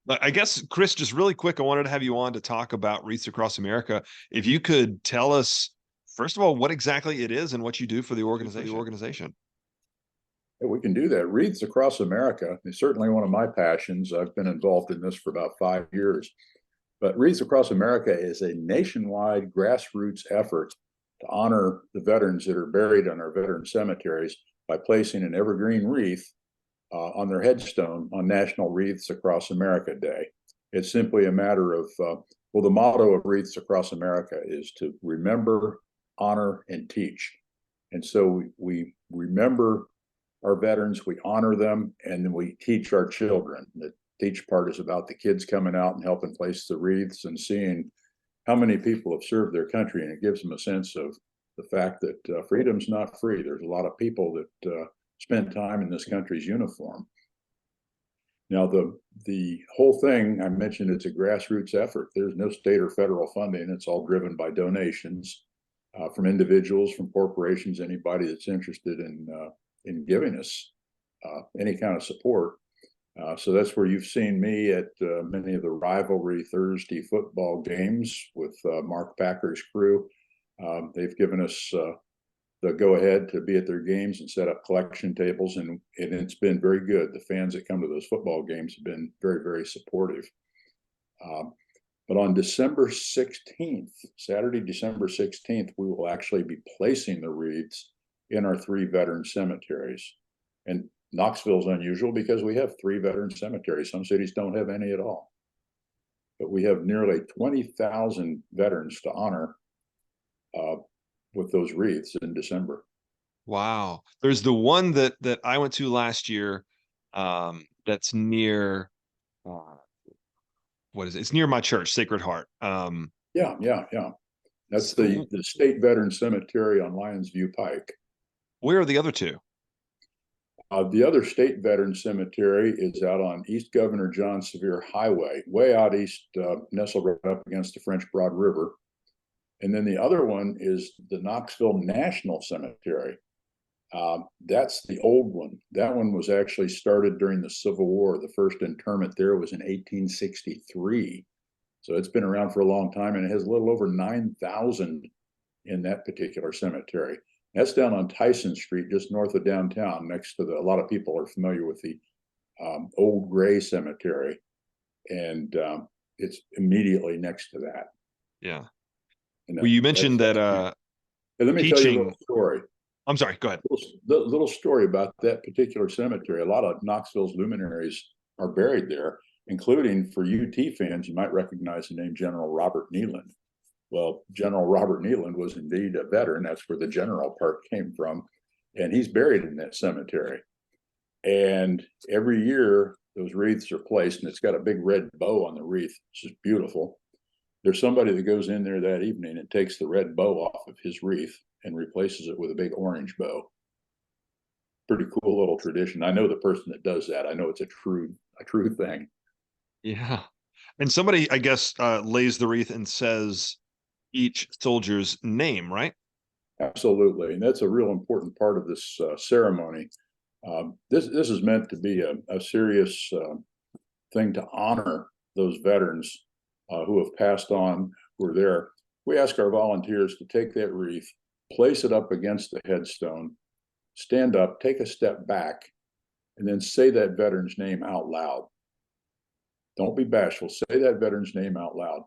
I guess, Chris, just really quick, I wanted to have you on to talk about Wreaths Across America. If you could tell us, first of all, what exactly it is and what you do for the organization. Yeah, we can do that. Wreaths Across America is certainly one of my passions. I've been involved in this for about 5 years. But Wreaths Across America is a nationwide grassroots effort to honor the veterans that are buried in our veteran cemeteries by placing an evergreen wreath on their headstone on National Wreaths Across America Day. It's simply a matter of, well, the motto of Wreaths Across America is to remember, honor, and teach. And so we remember our veterans, we honor them, and then we teach our children. The teach part is about the kids coming out and helping place the wreaths and seeing how many people have served their country. And it gives them a sense of the fact that freedom's not free. There's a lot of people that spent time in this country's uniform. Now, the whole thing, I mentioned, it's a grassroots effort. There's no state or federal funding. It's all driven by donations from individuals, from corporations, anybody that's interested in giving us any kind of support. So that's where you've seen me at many of the rivalry Thursday football games with Mark Packer's crew. They've given us the go-ahead to be at their games and set up collection tables, and it's been very good. The fans that come to those football games have been very, very supportive. But on December 16th, Saturday, December 16th, we will actually be placing the wreaths in our 3 veteran cemeteries. And Knoxville is unusual because we have 3 veteran cemeteries. Some cities don't have any at all. But we have nearly 20,000 veterans to honor with those wreaths in December. Wow. There's the one that I went to last year that's near, what is it? It's near my church, Sacred Heart. Yeah. That's the State Veteran Cemetery on Lions View Pike. Where are the other 2? The other state veteran cemetery is out on East Governor John Sevier Highway, way out east, nestled right up against the French Broad River. And then the other one is the Knoxville National Cemetery. That's the old one. That one was actually started during the Civil War. The first interment there was in 1863. So it's been around for a long time, and it has a little over 9,000 in that particular cemetery. That's down on Tyson Street, just north of downtown, next to a lot of people are familiar with the Old Gray Cemetery. And it's immediately next to that. Yeah. Well, you mentioned that let me tell you a little story. I'm sorry, go ahead. Little story about that particular cemetery. A lot of Knoxville's luminaries are buried there, including, for UT fans, you might recognize the name General Robert Neyland. Well, General Robert Neyland was indeed a veteran. That's where the general part came from. And he's buried in that cemetery. And every year, those wreaths are placed, and it's got a big red bow on the wreath, which is beautiful. There's somebody that goes in there that evening and takes the red bow off of his wreath and replaces it with a big orange bow. Pretty cool little tradition. I know the person that does that. I know it's a true thing. Yeah. And somebody, I guess, lays the wreath and says each soldier's name, right? Absolutely. And that's a real important part of this ceremony. This is meant to be a serious thing to honor those veterans who have passed on, who are there. We ask our volunteers to take that wreath, place it up against the headstone, stand up, take a step back, and then say that veteran's name out loud. Don't be bashful. Say that veteran's name out loud.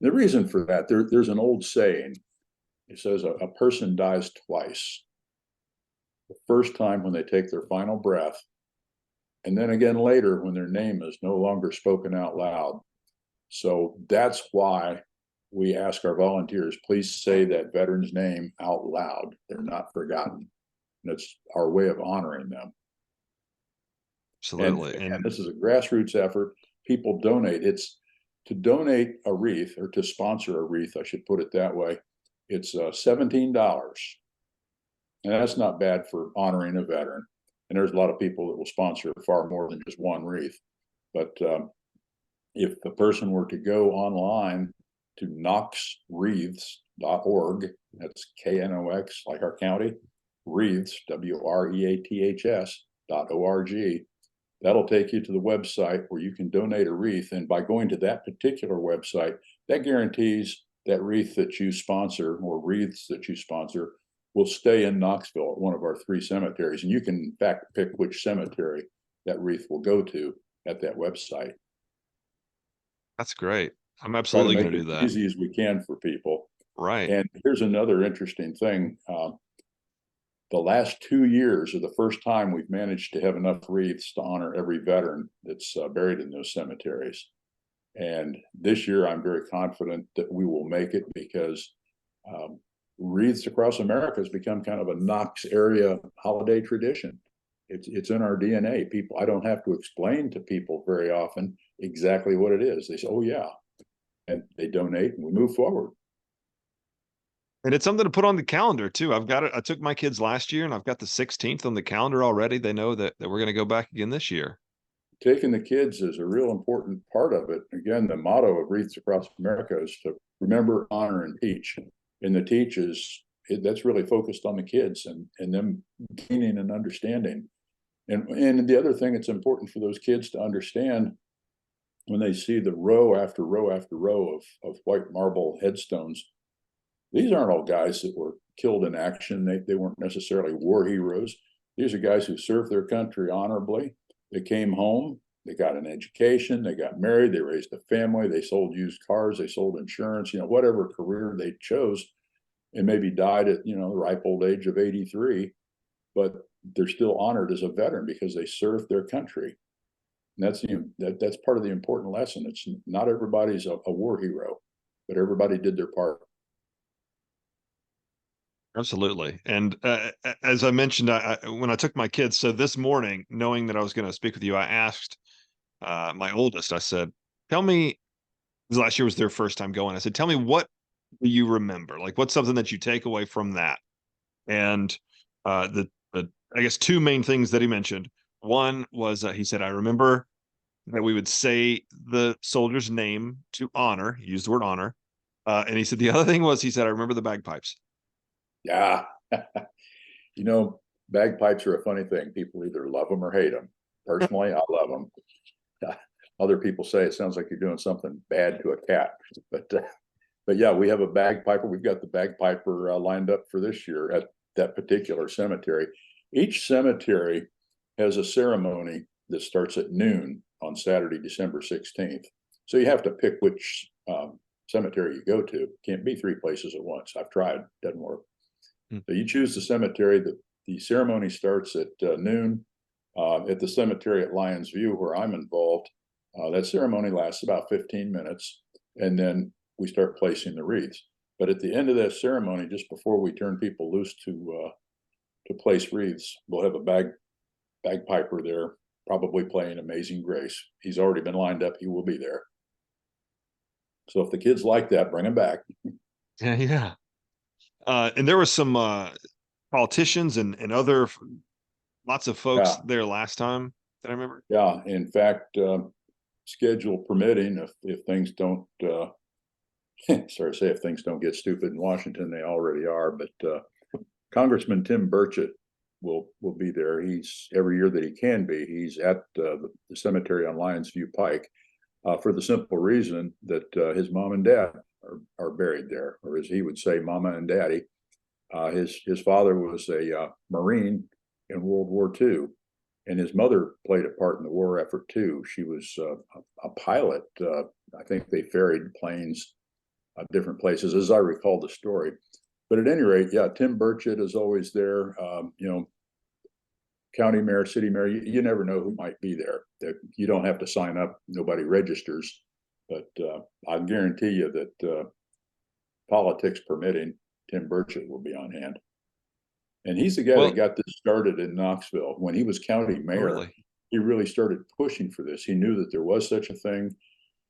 And the reason for that, there's an old saying. It says a person dies twice. The first time when they take their final breath, and then again later when their name is no longer spoken out loud. So that's why we ask our volunteers, please say that veteran's name out loud. They're not forgotten. And it's our way of honoring them. Absolutely. And this is a grassroots effort. People donate. It's to donate a wreath, or to sponsor a wreath, I should put it that way. It's $17. And that's not bad for honoring a veteran. And there's a lot of people that will sponsor far more than just one wreath. But if the person were to go online to knoxwreaths.org, that's Knox, like our county, Wreaths, WREATHS.org, That'll take you to the website where you can donate a wreath. And by going to that particular website, that guarantees that wreath that you sponsor, or wreaths that you sponsor, will stay in Knoxville at one of our 3 cemeteries. And you can, in fact, pick which cemetery that wreath will go to at that website. That's great. I'm Try to absolutely make going to it do that. easy as we can for people. Right. And here's another interesting thing. The last 2 years are the first time we've managed to have enough wreaths to honor every veteran that's buried in those cemeteries. And this year, I'm very confident that we will make it, because Wreaths Across America has become kind of a Knox area holiday tradition. It's in our DNA. People, I don't have to explain to people very often exactly what it is. They say, "Oh yeah," and they donate, and we move forward. And it's something to put on the calendar too. I've got it. I took my kids last year, and I've got the 16th on the calendar already. They know that we're going to go back again this year. Taking the kids is a real important part of it. Again, the motto of Wreaths Across America is to remember, honor, and teach. And the teach that's really focused on the kids and them gaining an understanding. And the other thing that's important for those kids to understand, when they see the row after row after row of white marble headstones, these aren't all guys that were killed in action. They weren't necessarily war heroes. These are guys who served their country honorably. They came home, they got an education, they got married, they raised a family, they sold used cars, they sold insurance, whatever career they chose, and maybe died at, the ripe old age of 83, but they're still honored as a veteran because they served their country. And that's part of the important lesson. It's not everybody's a war hero, but everybody did their part. Absolutely. And as I mentioned, when I took my kids, so this morning, knowing that I was going to speak with you, I asked my oldest, I said, tell me, last year was their first time going. I said, tell me, what do you remember? Like, what's something that you take away from that? And the I guess 2 main things that he mentioned. One was he said, I remember that we would say the soldier's name to honor. He used the word honor. And he said the other thing was, he said, I remember the bagpipes. Yeah. Bagpipes are a funny thing. People either love them or hate them. Personally, I love them. Other people say it sounds like you're doing something bad to a cat. But yeah, we have a bagpiper. We've got the bagpiper lined up for this year at that particular cemetery. Each cemetery has a ceremony that starts at noon on Saturday, December 16th. So you have to pick which cemetery you go to. Can't be 3 places at once. I've tried, doesn't work. So you choose the cemetery. The ceremony starts at noon at the cemetery at Lions View, where I'm involved. That ceremony lasts about 15 minutes, and then we start placing the wreaths. But at the end of that ceremony, just before we turn people loose to place wreaths, we'll have a bagpiper there, probably playing Amazing Grace. He's already been lined up. He will be there. So if the kids like that, bring them back. Yeah, yeah. And there were some politicians and other lots of folks there last time that I remember. Yeah, in fact, schedule permitting, if things don't if things don't get stupid in Washington, they already are. But Congressman Tim Burchett will be there. He's every year that he can be. He's at the cemetery on Lions View Pike for the simple reason that his mom and dad are buried there, or as he would say, Mama and Daddy. His father was a Marine in World War II, and his mother played a part in the war effort too. She was a pilot. I think they ferried planes different places, as I recall the story. But at any rate, yeah, Tim Burchett is always there. County mayor, city mayor, you never know who might be there. You don't have to sign up. Nobody registers. But I guarantee you that politics permitting, Tim Burchett will be on hand. And he's the guy that got this started in Knoxville. When he was county mayor, he really started pushing for this. He knew that there was such a thing.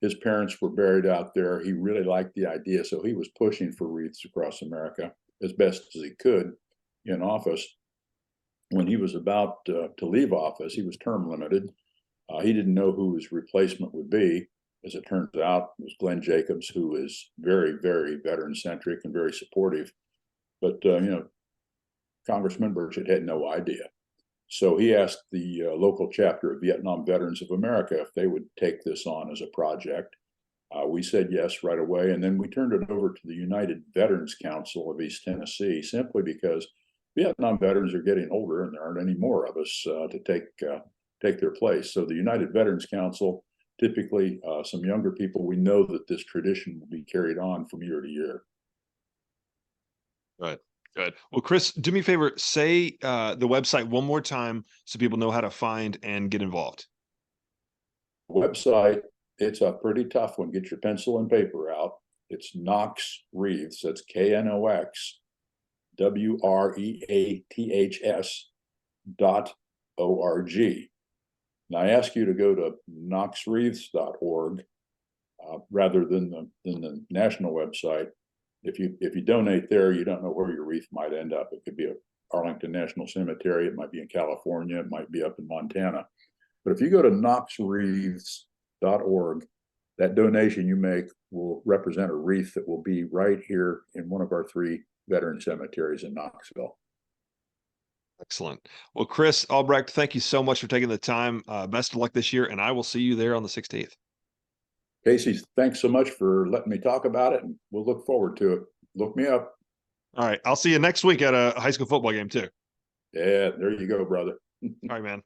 His parents were buried out there. He really liked the idea. So he was pushing for Wreaths Across America as best as he could in office. When he was about to leave office, he was term limited. He didn't know who his replacement would be. As it turns out, it was Glenn Jacobs, who is very, very veteran-centric and very supportive. But, Congressman Burchett had no idea. So he asked the local chapter of Vietnam Veterans of America if they would take this on as a project. We said yes right away, and then we turned it over to the United Veterans Council of East Tennessee, simply because Vietnam veterans are getting older and there aren't any more of us to take their place. So the United Veterans Council, typically some younger people, we know that this tradition will be carried on from year to year. Right. Good. Well, Chris, do me a favor, say the website one more time so people know how to find and get involved. Website, it's a pretty tough one. Get your pencil and paper out. It's Knox Wreaths. That's KNOXWREATHS.org. Now I ask you to go to knoxwreaths.org rather than the national website. If you donate there, you don't know where your wreath might end up. It could be a Arlington National Cemetery. It might be in California. It might be up in Montana. But if you go to knoxwreaths.org, that donation you make will represent a wreath that will be right here in one of our 3 veteran cemeteries in Knoxville. Excellent. Well, Chris Albrecht, thank you so much for taking the time. Best of luck this year, and I will see you there on the 16th. Casey, thanks so much for letting me talk about it, and we'll look forward to it. Look me up. All right. I'll see you next week at a high school football game too. Yeah, there you go, brother. All right, man.